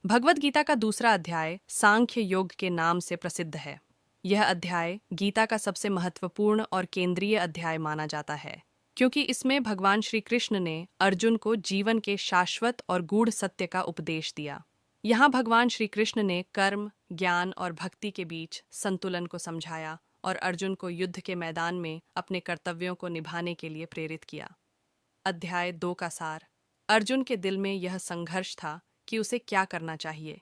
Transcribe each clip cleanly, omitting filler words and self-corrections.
भगवद गीता का दूसरा अध्याय सांख्य योग के नाम से प्रसिद्ध है। यह अध्याय गीता का सबसे महत्वपूर्ण और केंद्रीय अध्याय माना जाता है, क्योंकि इसमें भगवान श्री कृष्ण ने अर्जुन को जीवन के शाश्वत और गूढ़ सत्य का उपदेश दिया। यहाँ भगवान श्री कृष्ण ने कर्म, ज्ञान और भक्ति के बीच संतुलन को समझाया और अर्जुन को युद्ध के मैदान में अपने कर्तव्यों को निभाने के लिए प्रेरित किया। अध्याय 2 का सार। अर्जुन के दिल में यह संघर्ष था कि उसे क्या करना चाहिए।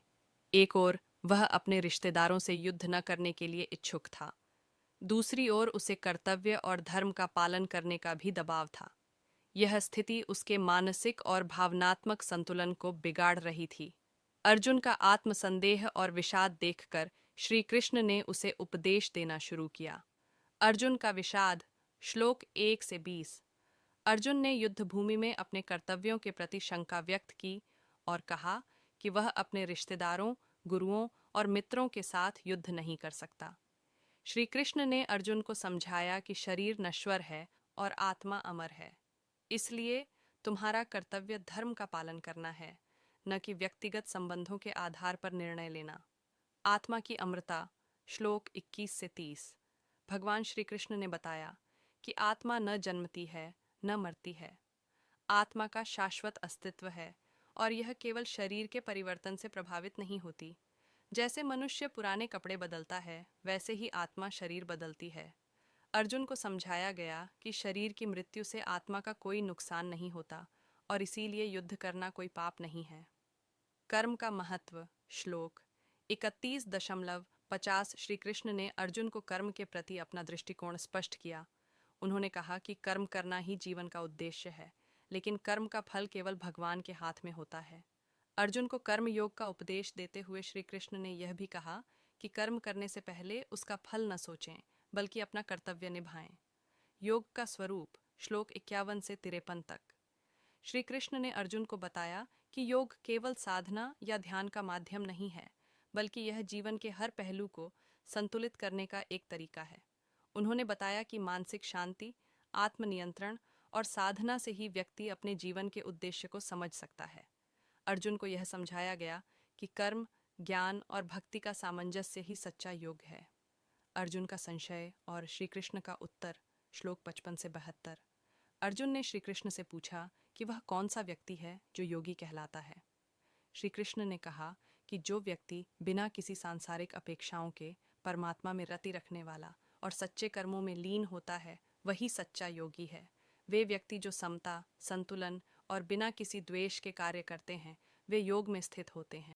एक ओर वह अपने रिश्तेदारों से युद्ध न करने के लिए इच्छुक था, दूसरी ओर उसे कर्तव्य और धर्म का पालन करने का भी दबाव था। यह स्थिति उसके मानसिक और भावनात्मक संतुलन को बिगाड़ रही थी। अर्जुन का आत्मसंदेह और विषाद देखकर श्री कृष्ण ने उसे उपदेश देना शुरू किया। अर्जुन का विषाद। श्लोक 1 से 20। अर्जुन ने युद्धभूमि में अपने कर्तव्यों के प्रति शंका व्यक्त की और कहा कि वह अपने रिश्तेदारों, गुरुओं और मित्रों के साथ युद्ध नहीं कर सकता। श्री कृष्ण ने अर्जुन को समझाया कि शरीर नश्वर है और आत्मा अमर है, इसलिए तुम्हारा कर्तव्य धर्म का पालन करना है, न कि व्यक्तिगत संबंधों के आधार पर निर्णय लेना। आत्मा की अमरता। श्लोक 21 से 30। भगवान श्री कृष्ण ने बताया कि आत्मा न जन्मती है न मरती है। आत्मा का शाश्वत अस्तित्व है और यह केवल शरीर के परिवर्तन से प्रभावित नहीं होती। जैसे मनुष्य पुराने कपड़े बदलता है, वैसे ही आत्मा शरीर बदलती है। अर्जुन को समझाया गया कि शरीर की मृत्यु से आत्मा का कोई नुकसान नहीं होता और इसीलिए युद्ध करना कोई पाप नहीं है। कर्म का महत्व। श्लोक 31.50। श्री कृष्ण ने अर्जुन को कर्म के प्रति अपना दृष्टिकोण स्पष्ट किया। उन्होंने कहा कि कर्म करना ही जीवन का उद्देश्य है, लेकिन कर्म का फल केवल भगवान के हाथ में होता है। अर्जुन को कर्म योग का उपदेश देते हुए श्री कृष्ण ने यह भी कहा कि कर्म करने से पहले उसका फल न सोचें, बल्कि अपना कर्तव्य निभाएं। योग का स्वरूप। श्लोक 51 से 53 तक। श्री कृष्ण ने अर्जुन को बताया कि योग केवल साधना या ध्यान का माध्यम नहीं है, बल्कि यह जीवन के हर पहलू को संतुलित करने का एक तरीका है। उन्होंने बताया कि मानसिक शांति, आत्मनियंत्रण और साधना से ही व्यक्ति अपने जीवन के उद्देश्य को समझ सकता है। अर्जुन को यह समझाया गया कि कर्म, ज्ञान और भक्ति का सामंजस्य ही सच्चा योग है। अर्जुन का संशय और श्री कृष्ण का उत्तर। श्लोक 55 से 72। अर्जुन ने श्री कृष्ण से पूछा कि वह कौन सा व्यक्ति है जो योगी कहलाता है। श्री कृष्ण ने कहा कि जो व्यक्ति बिना किसी सांसारिक अपेक्षाओं के परमात्मा में रति रखने वाला और सच्चे कर्मों में लीन होता है, वही सच्चा योगी है। वे व्यक्ति जो समता, संतुलन और बिना किसी द्वेष के कार्य करते हैं, वे योग में स्थित होते हैं।